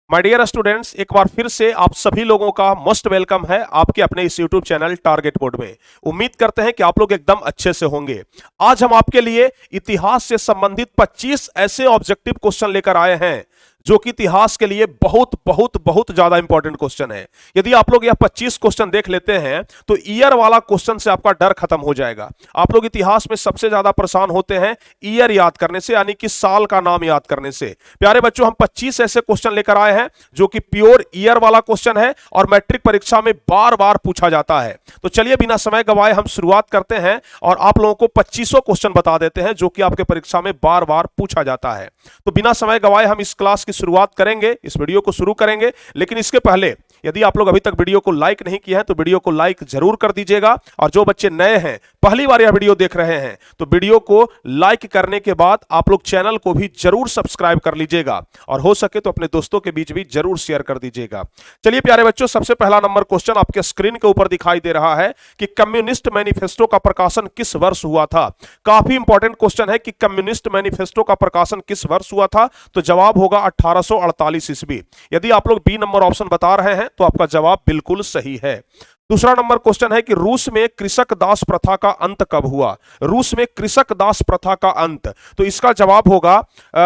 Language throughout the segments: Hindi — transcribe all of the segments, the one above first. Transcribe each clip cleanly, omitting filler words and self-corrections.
माय डियर स्टूडेंट्स, एक बार फिर से आप सभी लोगों का मोस्ट वेलकम है आपके अपने इस यूट्यूब चैनल टारगेट बोर्ड में। उम्मीद करते हैं कि आप लोग एकदम अच्छे से होंगे। आज हम आपके लिए इतिहास से संबंधित 25 ऐसे ऑब्जेक्टिव क्वेश्चन लेकर आए हैं जो कि इतिहास के लिए बहुत बहुत बहुत ज्यादा इंपॉर्टेंट क्वेश्चन है। यदि आप लोग यह 25 क्वेश्चन देख लेते हैं तो ईयर वाला क्वेश्चन से आपका डर खत्म हो जाएगा। आप लोग इतिहास में सबसे ज्यादा परेशान होते हैं ईयर याद करने से, यानी कि साल का नाम याद करने से। प्यारे बच्चों, हम 25 ऐसे क्वेश्चन लेकर आए हैं जो कि प्योर ईयर वाला क्वेश्चन है और मैट्रिक परीक्षा में बार बार पूछा जाता है। तो चलिए बिना समय गवाए हम शुरुआत करते हैं और आप लोगों को 25 क्वेश्चन बता देते हैं जो कि आपके परीक्षा में बार बार पूछा जाता है। तो बिना समय गवाए हम इस क्लास की शुरुआत करेंगे, इस वीडियो को शुरू करेंगे। लेकिन इसके पहले यदि आप लोग अभी तक वीडियो को लाइक नहीं किए हैं तो वीडियो को लाइक जरूर कर दीजिएगा। और जो बच्चे नए हैं, पहली बार यह वीडियो देख रहे हैं, तो वीडियो को लाइक करने के बाद आप लोग चैनल को भी जरूर सब्सक्राइब कर लीजिएगा और हो सके तो अपने दोस्तों के बीच भी जरूर शेयर कर दीजिएगा। चलिए प्यारे बच्चों, सबसे पहला नंबर क्वेश्चन आपके स्क्रीन के ऊपर दिखाई दे रहा है कि कम्युनिस्ट मैनिफेस्टो का प्रकाशन किस वर्ष हुआ था। काफी इंपॉर्टेंट क्वेश्चन है कि कम्युनिस्ट मैनिफेस्टो का प्रकाशन किस वर्ष हुआ था। तो जवाब होगा 1848 ईस्वी। यदि आप लोग बी नंबर ऑप्शन बता रहे हैं तो आपका जवाब बिल्कुल सही है। दूसरा नंबर क्वेश्चन है कि रूस में कृषक दास प्रथा का अंत कब हुआ। रूस में कृषक दास प्रथा का अंत, तो इसका जवाब होगा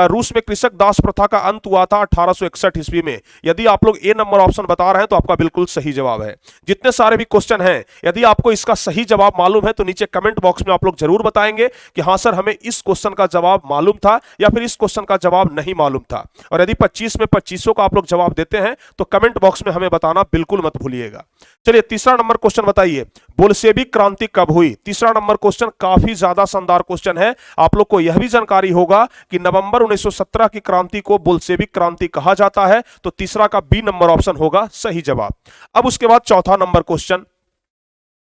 रूस में कृषक दास प्रथा का अंत हुआ था 1861 ईस्वी में। यदि आप लोग ए नंबर ऑप्शन बता रहे हैं तो आपका बिल्कुल सही जवाब है। जितने सारे भी क्वेश्चन हैं, यदि आपको इसका सही जवाब मालूम है तो नीचे कमेंट बॉक्स में आप लोग जरूर बताएंगे कि हाँ सर, हमें इस क्वेश्चन का जवाब मालूम था या फिर इस क्वेश्चन का जवाब नहीं मालूम था। और यदि 25 में 25 का आप लोग जवाब देते हैं तो कमेंट बॉक्स में हमें बताना बिल्कुल मत भूलिएगा। चलिए तीसरा नंबर क्वेश्चन बताइए, बोल्शेविक क्रांति कब हुई। तीसरा नंबर क्वेश्चन काफी ज्यादा शानदार क्वेश्चन है। आप लोग को यह भी जानकारी होगा कि नवंबर 1917 की क्रांति को बोल्शेविक क्रांति कहा जाता है। तो तीसरा का बी नंबर ऑप्शन होगा सही जवाब। अब उसके बाद चौथा नंबर क्वेश्चन,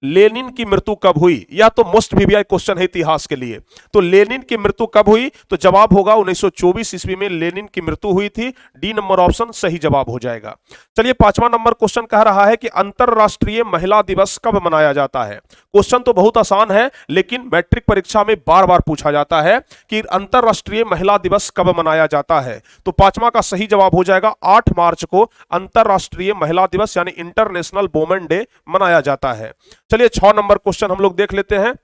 लेनिन की मृत्यु कब हुई। यह तो मोस्ट वीवीआई क्वेश्चन है इतिहास के लिए। तो लेनिन की मृत्यु कब हुई, तो जवाब होगा 1924 ईस्वी में लेनिन की मृत्यु हुई थी। डी नंबर ऑप्शन सही जवाब हो जाएगा। चलिए पांचवा नंबर क्वेश्चन कह रहा है कि अंतरराष्ट्रीय महिला दिवस कब मनाया जाता है। क्वेश्चन तो बहुत आसान है लेकिन मैट्रिक परीक्षा में बार बार पूछा जाता है कि अंतरराष्ट्रीय महिला दिवस कब मनाया जाता है। तो पांचवा का सही जवाब हो जाएगा 8 मार्च को अंतरराष्ट्रीय महिला दिवस यानी इंटरनेशनल वुमेन डे मनाया जाता है। चलिए 6 नंबर क्वेश्चन हम लोग देख लेते हैं।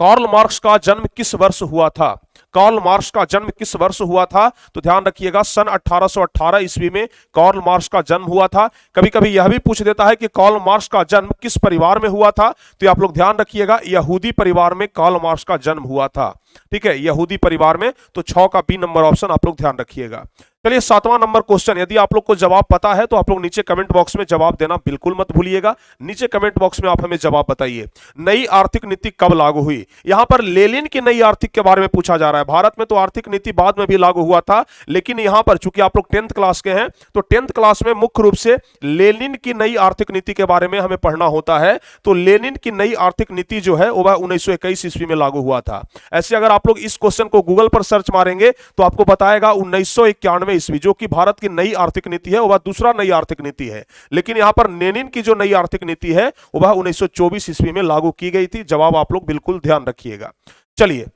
कार्ल मार्क्स का जन्म किस वर्ष हुआ था। कार्ल मार्क्स का जन्म किस वर्ष हुआ था, तो ध्यान रखिएगा सन 1818 ईस्वी में कार्ल मार्क्स का जन्म हुआ था। कभी कभी यह भी पूछ देता है कि कार्ल मार्क्स का जन्म किस परिवार में हुआ था, तो आप लोग ध्यान रखिएगा यहूदी परिवार में कार्ल मार्क्स का जन्म हुआ था। ठीक है, यहूदी परिवार में। तो 6 का बी नंबर ऑप्शन आप लोग ध्यान रखिएगा। चलिए 7वां नंबर क्वेश्चन, यदि आप लोग को जवाब पता है तो आप लोग नीचे कमेंट बॉक्स में जवाब देना बिल्कुल मत भूलिएगा। नीचे कमेंट बॉक्स में आप हमें जवाब बताइए, नई आर्थिक नीति कब लागू हुई। यहां पर लेनिन की नई आर्थिक के बारे में पूछा जा रहा है। भारत में तो आर्थिक नीति बाद में भी लागू हुआ था, लेकिन यहां पर चूंकि आप लोग 10th क्लास के हैं तो 10th क्लास में मुख्य रूप से लेनिन की नई आर्थिक नीति के बारे में हमें पढ़ना होता है। तो लेनिन की नई आर्थिक नीति जो है वह 1921 ईस्वी में लागू हुआ था। ऐसे अगर आप लोग इस क्वेश्चन को गूगल पर सर्च मारेंगे तो आपको बताएगा 1991 ईस्वी, जो कि भारत की नई आर्थिक नीति है, वह दूसरा नई आर्थिक नीति है। लेकिन यहां पर लेनिन की जो नई आर्थिक नीति है वह 1924 ईस्वी में लागू की गई थी। जवाब आप लोग बिल्कुल ध्यान रखिएगा। चलिए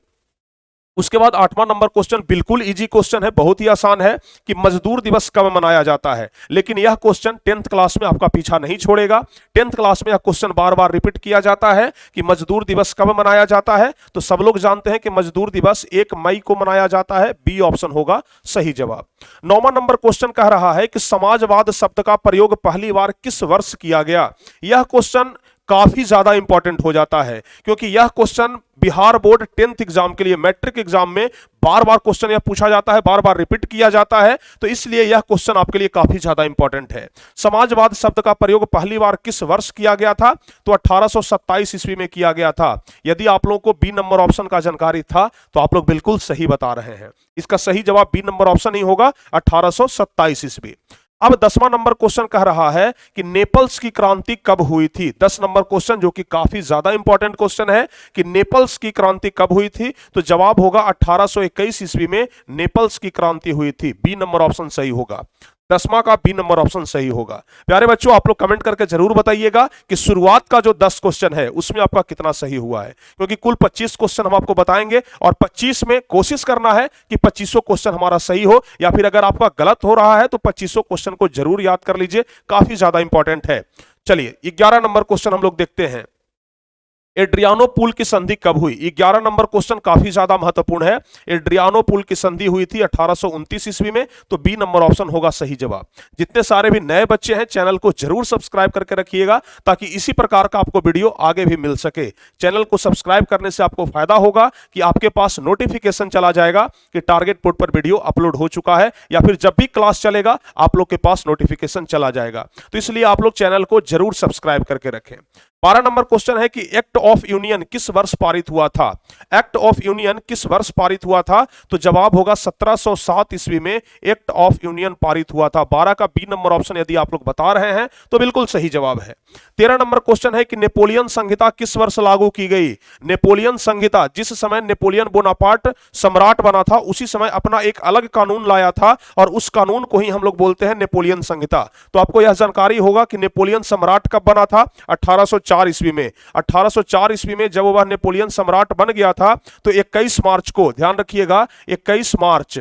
उसके बाद 8वां नंबर क्वेश्चन बिल्कुल इजी क्वेश्चन है, बहुत ही आसान है कि मजदूर दिवस कब मनाया जाता है। लेकिन यह क्वेश्चन 10th क्लास में आपका पीछा नहीं छोड़ेगा। 10th क्लास में यह क्वेश्चन बार बार रिपीट किया जाता है कि मजदूर दिवस कब मनाया जाता है। तो सब लोग जानते हैं कि मजदूर दिवस 1 मई को मनाया जाता है। बी ऑप्शन होगा सही जवाब। 9वां नंबर क्वेश्चन कह रहा है कि समाजवाद शब्द का प्रयोग पहली बार किस वर्ष किया गया। यह क्वेश्चन काफी ज्यादा इंपॉर्टेंट हो जाता है क्योंकि यह question Bihar board 10th exam के लिए, मैट्रिक एग्जाम में बार बार क्वेश्चन यह पूछा जाता है, बार बार रिपीट किया जाता है। तो इसलिए यह क्वेश्चन आपके लिए काफी ज्यादा इंपॉर्टेंट है। समाजवाद शब्द का प्रयोग पहली बार किस वर्ष किया गया था, तो 1827 ईस्वी में किया गया था। यदि आप लोगों को बी नंबर ऑप्शन का जानकारी था तो आप लोग बिल्कुल सही बता रहे हैं। इसका सही जवाब बी नंबर ऑप्शन ही होगा 1827 ईस्वी। अब 10वां नंबर क्वेश्चन कह रहा है कि नेपल्स की क्रांति कब हुई थी। 10 नंबर क्वेश्चन जो कि काफी ज्यादा इंपॉर्टेंट क्वेश्चन है कि नेपल्स की क्रांति कब हुई थी। तो जवाब होगा 1821 ईस्वी में नेपल्स की क्रांति हुई थी। बी नंबर ऑप्शन सही होगा। 10वां का बी नंबर ऑप्शन सही होगा। प्यारे बच्चों, आप लोग कमेंट करके जरूर बताइएगा कि शुरुआत का जो 10 क्वेश्चन है उसमें आपका कितना सही हुआ है, क्योंकि कुल 25 क्वेश्चन हम आपको बताएंगे और 25 में कोशिश करना है कि 25 क्वेश्चन हमारा सही हो, या फिर अगर आपका गलत हो रहा है तो 25 क्वेश्चन को जरूर याद कर लीजिए, काफी ज्यादा इंपॉर्टेंट है। चलिए 11 नंबर क्वेश्चन हम लोग देखते हैं। एड्रियानोपुल की संधि कब हुई? 11 नंबर क्वेश्चन काफी ज्यादा महत्वपूर्ण है। एड्रियानोपुल की संधि हुई थी 1829 ईस्वी में, तो बी नंबर ऑप्शन होगा सही जवाब। जितने सारे भी नए बच्चे हैं चैनल को जरूर सब्सक्राइब करके रखिएगा, ताकि इसी प्रकार का आपको वीडियो आगे भी मिल सके। चैनल को सब्सक्राइब करने से आपको फायदा होगा कि आपके पास नोटिफिकेशन चला जाएगा कि टारगेट बोर्ड पर वीडियो अपलोड हो चुका है, या फिर जब भी क्लास चलेगा आप लोग के पास नोटिफिकेशन चला जाएगा। तो इसलिए आप लोग चैनल को जरूर सब्सक्राइब करके रखें। 12 नंबर क्वेश्चन है कि एक्ट ऑफ यूनियन किस वर्ष पारित हुआ था? एक्ट ऑफ यूनियन किस वर्ष पारित हुआ था? तो जवाब होगा 1707 ईस्वी में एक्ट ऑफ यूनियन पारित हुआ था। 12 का बी नंबर ऑप्शन यदि आप लोग बता रहे हैं तो बिल्कुल सही जवाब है। 13 नंबर क्वेश्चन है कि नेपोलियन संहिता किस वर्ष लागू की गई? नेपोलियन संहिता, जिस समय नेपोलियन बोनापार्ट सम्राट बना था उसी समय अपना एक अलग कानून लाया था, और उस कानून को ही हम लोग बोलते हैं नेपोलियन संहिता। तो आपको यह जानकारी होगा कि नेपोलियन सम्राट कब बना था? 1804 ईस्वी में। 1804 ईस्वी में जब वह नेपोलियन सम्राट बन गया था तो 21 मार्च को, ध्यान रखिएगा, 21 मार्च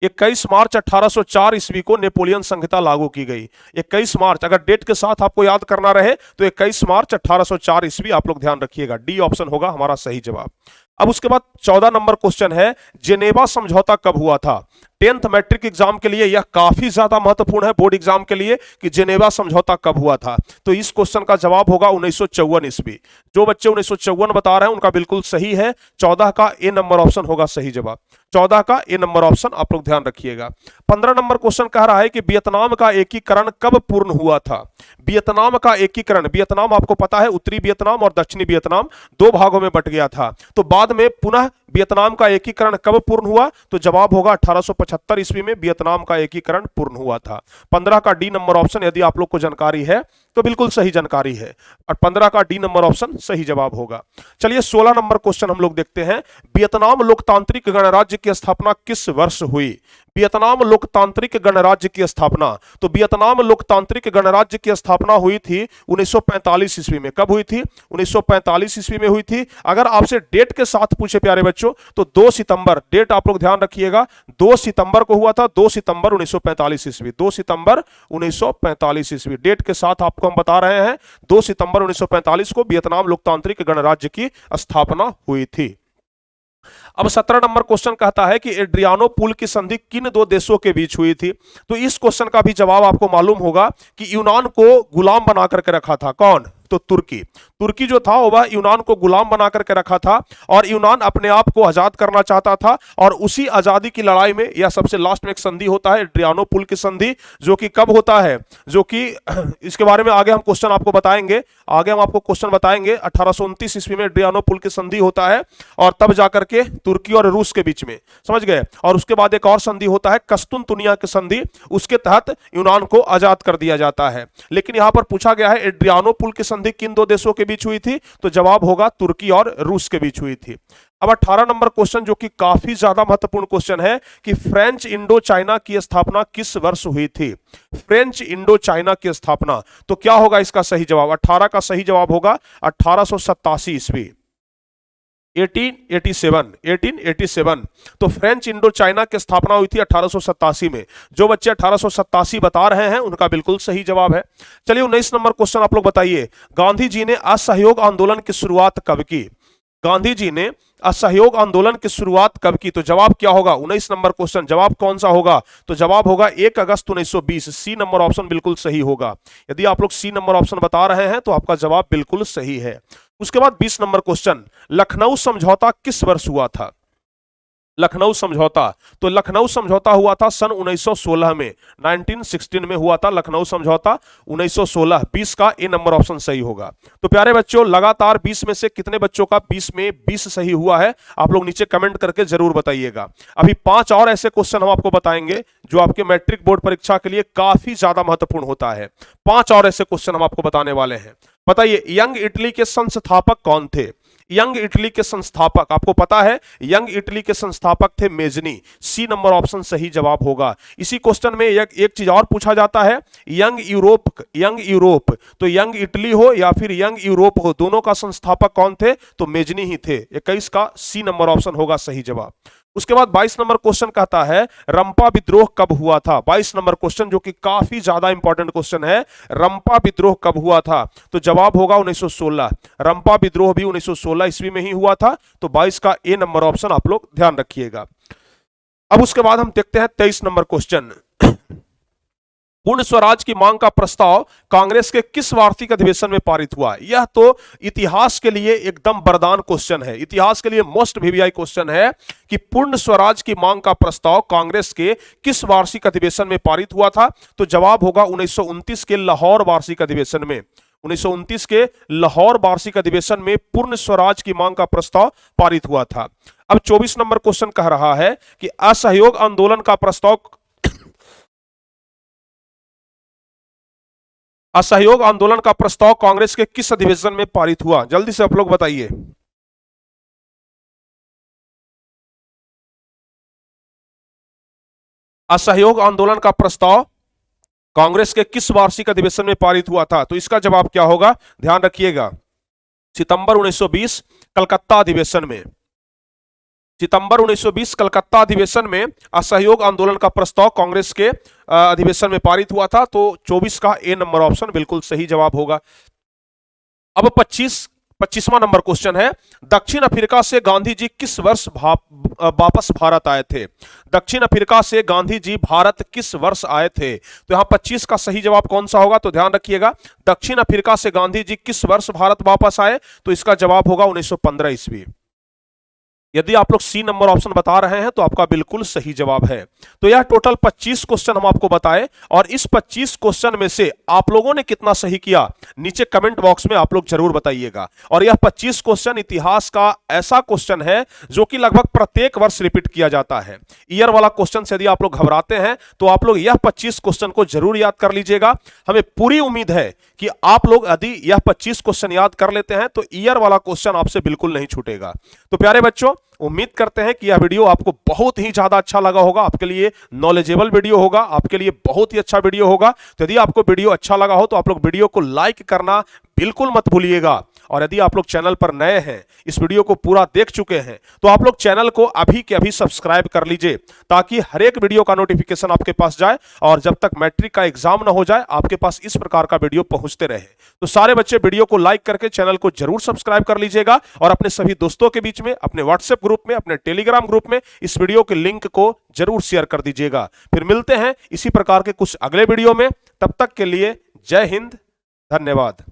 1804 ईस्वी को नेपोलियन संहिता लागू की गई। 21 मार्च, अगर डेट के साथ आपको याद करना रहे तो 21 मार्च 1804 ईस्वी आप लोग ध्यान रखिएगा। डी ऑप्शन होगा हमारा सही जवाब। अब उसके बाद 14 नंबर क्वेश्चन है, जेनेवा समझौता कब हुआ था? 10th मैट्रिक एग्जाम के लिए यह काफी ज्यादा महत्वपूर्ण है, बोर्ड एग्जाम के लिए, कि जेनेवा समझौता कब हुआ था। तो इस क्वेश्चन का जवाब होगा 1954 ईस्वी। जो बच्चे 1954 बता रहे हैं उनका बिल्कुल सही है। 14 का ए नंबर ऑप्शन होगा सही जवाब। 14 का ए नंबर ऑप्शन आप लोग ध्यान रखिएगा। 15 नंबर क्वेश्चन कह रहा है कि वियतनाम का एकीकरण कब पूर्ण हुआ था? वियतनाम का एकीकरण, वियतनाम आपको पता है उत्तरी वियतनाम और दक्षिणी वियतनाम दो भागों में बट गया था, तो बाद में पुनः वियतनाम का एकीकरण कब पूर्ण हुआ? तो जवाब होगा 1875 ईस्वी में वियतनाम का एकीकरण पूर्ण हुआ था। 15 का डी नंबर ऑप्शन यदि आप लोग को जानकारी है तो बिल्कुल सही जानकारी है, और 15 का डी नंबर ऑप्शन सही जवाब होगा। चलिए 16 नंबर क्वेश्चन हम लोग देखते हैं। वियतनाम लोकतांत्रिक गणराज्य की स्थापना किस वर्ष हुई? वियतनाम लोकतांत्रिक गणराज्य की स्थापना, तो वियतनाम लोकतांत्रिक गणराज्य की स्थापना हुई थी 1945 ईस्वी में। कब हुई थी? 1945 ईस्वी में हुई थी। अगर आपसे डेट के साथ पूछे प्यारे बच्चों तो 2 सितंबर, डेट आप लोग ध्यान रखिएगा, 2 सितंबर को हुआ था। 2 सितंबर 1945 ईस्वी, 2 सितंबर 1945 ईस्वी, डेट के साथ आपको हम बता रहे हैं 2 सितंबर 1945 को वियतनाम लोकतांत्रिक गणराज्य की स्थापना हुई थी। अब 17 नंबर क्वेश्चन कहता है कि एड्रियानोपुल की संधि किन दो देशों के बीच हुई थी? तो इस क्वेश्चन का भी जवाब आपको मालूम होगा कि यूनान को गुलाम बना करके रखा था। कौन? तो तुर्की। तुर्की जो था वह यूनान को गुलाम बना करके रखा था, और यूनान अपने आप को आजाद करना चाहता था, और उसी आजादी की लड़ाई में यह सबसे लास्ट में एक संधि होता है एड्रियानोपुल की संधि, जो कि कब होता है, जो कि इसके बारे में आगे हम क्वेश्चन आपको बताएंगे। आगे हम आपको क्वेश्चन बताएंगे। 1829 ईस्वी में एड्रियानोपुल की संधि होता है, और तब जाकर के तुर्की और रूस के बीच में, समझ गए। और उसके बाद एक और संधि होता है कस्तुनतुनिया की संधि, उसके तहत यूनान को आजाद कर दिया जाता है। लेकिन यहां पर पूछा गया है एड्रियानोपुल की संधि किन दो देशों के बीच हुई थी? तो जवाब होगा तुर्की और रूस के बीच हुई थी। अब 18 नंबर क्वेश्चन, जो कि काफी ज्यादा महत्वपूर्ण क्वेश्चन है, कि फ्रेंच इंडो चाइना की स्थापना किस वर्ष हुई थी? फ्रेंच इंडो चाइना की स्थापना, तो क्या होगा इसका सही जवाब? 18 का सही जवाब होगा 1887 ईस्वी, 1887। तो फ्रेंच इंडो चाइना की स्थापना हुई थी 1887 में। जो बच्चे 1887 बता रहे हैं उनका बिल्कुल सही जवाब है। चलिए 19 नंबर क्वेश्चन आप लोग बताइए। गांधी जी ने असहयोग आंदोलन की शुरुआत कब की? गांधी जी ने असहयोग आंदोलन की शुरुआत कब की? तो जवाब क्या होगा? 19 नंबर क्वेश्चन, जवाब कौन सा होगा? तो जवाब होगा 1 अगस्त 1920। सी नंबर ऑप्शन बिल्कुल सही होगा। यदि आप लोग सी नंबर ऑप्शन बता रहे हैं तो आपका जवाब बिल्कुल सही है। उसके बाद 20 नंबर क्वेश्चन, लखनऊ समझौता किस वर्ष हुआ था? लखनऊ समझौता, तो लखनऊ समझौता हुआ था सन 1916 में, 1916 में हुआ था लखनऊ समझौता 1916। 20 का ए नंबर ऑप्शन सही होगा। तो प्यारे बच्चों, लगातार 20 में से कितने बच्चों का 20 में 20 सही हुआ है? आप लोग नीचे कमेंट करके जरूर बताइएगा। अभी 5 और ऐसे क्वेश्चन हम आपको बताएंगे जो आपके मैट्रिक बोर्ड परीक्षा के लिए काफी ज्यादा महत्वपूर्ण होता है। 5 और ऐसे क्वेश्चन हम आपको बताने वाले हैं। बताइए, यंग इटली के संस्थापक कौन थे? यंग इटली के संस्थापक, आपको पता है यंग इटली के संस्थापक थे मेजनी। सी नंबर ऑप्शन सही जवाब होगा। इसी क्वेश्चन में एक चीज और पूछा जाता है, यंग यूरोप, तो यंग इटली हो या फिर यंग यूरोप हो, दोनों का संस्थापक कौन थे? तो मेजनी ही थे। 21 का सी नंबर ऑप्शन होगा सही जवाब। उसके बाद 22 नंबर क्वेश्चन कहता है रंपा विद्रोह कब हुआ था? 22 नंबर क्वेश्चन जो कि काफी ज्यादा इंपॉर्टेंट क्वेश्चन है, रंपा विद्रोह कब हुआ था? तो जवाब होगा 1916। रंपा विद्रोह भी 1916 ईस्वी में ही हुआ था। तो 22 का ए नंबर ऑप्शन आप लोग ध्यान रखिएगा। अब उसके बाद हम देखते हैं 23 नंबर क्वेश्चन। पूर्ण स्वराज की मांग का प्रस्ताव कांग्रेस के किस वार्षिक अधिवेशन में पारित हुआ? यह तो इतिहास के लिए एकदम वरदान क्वेश्चन है, इतिहास के लिए मोस्ट वीवीआई क्वेश्चन है कि पूर्ण स्वराज की मांग का प्रस्ताव कांग्रेस के किस वार्षिक अधिवेशन में पारित हुआ था? तो जवाब होगा 1929 के लाहौर वार्षिक अधिवेशन में। 1929 के लाहौर वार्षिक अधिवेशन में पूर्ण स्वराज की मांग का प्रस्ताव पारित हुआ था। अब 24 नंबर क्वेश्चन कह रहा है कि असहयोग आंदोलन का प्रस्ताव असहयोग आंदोलन का प्रस्ताव कांग्रेस के किस अधिवेशन में पारित हुआ? जल्दी से आप लोग बताइए। असहयोग आंदोलन का प्रस्ताव कांग्रेस के किस वार्षिक अधिवेशन में पारित हुआ था? तो इसका जवाब क्या होगा? ध्यान रखिएगा, सितंबर 1920 कलकत्ता अधिवेशन में। सितंबर 1920 कलकत्ता अधिवेशन में असहयोग आंदोलन का प्रस्ताव कांग्रेस के अधिवेशन में पारित हुआ था। तो 24 का ए नंबर ऑप्शन बिल्कुल सही जवाब होगा। अब 25वां नंबर क्वेश्चन है, दक्षिण अफ्रीका से गांधी जी किस वर्ष वापस भारत आए थे? दक्षिण अफ्रीका से गांधी जी भारत किस वर्ष आए थे? तो यहां 25 का सही जवाब कौन सा होगा? तो ध्यान रखिएगा, दक्षिण अफ्रीका से गांधी जी किस वर्ष भारत वापस आए? तो इसका जवाब होगा 1915 ईस्वी। यदि आप लोग सी नंबर ऑप्शन बता रहे हैं तो आपका बिल्कुल सही जवाब है। तो यह टोटल 25 क्वेश्चन हम आपको बताए, और इस 25 क्वेश्चन में से आप लोगों ने कितना सही किया नीचे कमेंट बॉक्स में आप लोग जरूर बताइएगा। और यह 25 क्वेश्चन इतिहास का ऐसा क्वेश्चन है जो कि लगभग प्रत्येक वर्ष रिपीट किया जाता है। ईयर वाला क्वेश्चन से यदि आप लोग घबराते हैं तो आप लोग यह 25 क्वेश्चन को जरूर याद कर लीजिएगा। हमें पूरी उम्मीद है कि आप लोग यदि यह 25 क्वेश्चन याद कर लेते हैं तो ईयर वाला क्वेश्चन आपसे बिल्कुल नहीं छूटेगा। तो प्यारे बच्चों, उम्मीद करते हैं कि यह वीडियो आपको बहुत ही ज्यादा अच्छा लगा होगा, आपके लिए नॉलेजेबल वीडियो होगा, आपके लिए बहुत ही अच्छा वीडियो होगा। तो यदि आपको वीडियो अच्छा लगा हो तो आप लोग वीडियो को लाइक करना बिल्कुल मत भूलिएगा। और यदि आप लोग चैनल पर नए हैं, इस वीडियो को पूरा देख चुके हैं, तो आप लोग चैनल को अभी के अभी सब्सक्राइब कर लीजिए ताकि हर एक वीडियो का नोटिफिकेशन आपके पास जाए और जब तक मैट्रिक का एग्जाम ना हो जाए आपके पास इस प्रकार का वीडियो पहुंचते रहे। तो सारे बच्चे वीडियो को लाइक करके चैनल को जरूर सब्सक्राइब कर लीजिएगा और अपने सभी दोस्तों के बीच में, अपने व्हाट्सएप ग्रुप में, अपने टेलीग्राम ग्रुप में इस वीडियो के लिंक को जरूर शेयर कर दीजिएगा। फिर मिलते हैं इसी प्रकार के कुछ अगले वीडियो में, तब तक के लिए जय हिंद, धन्यवाद।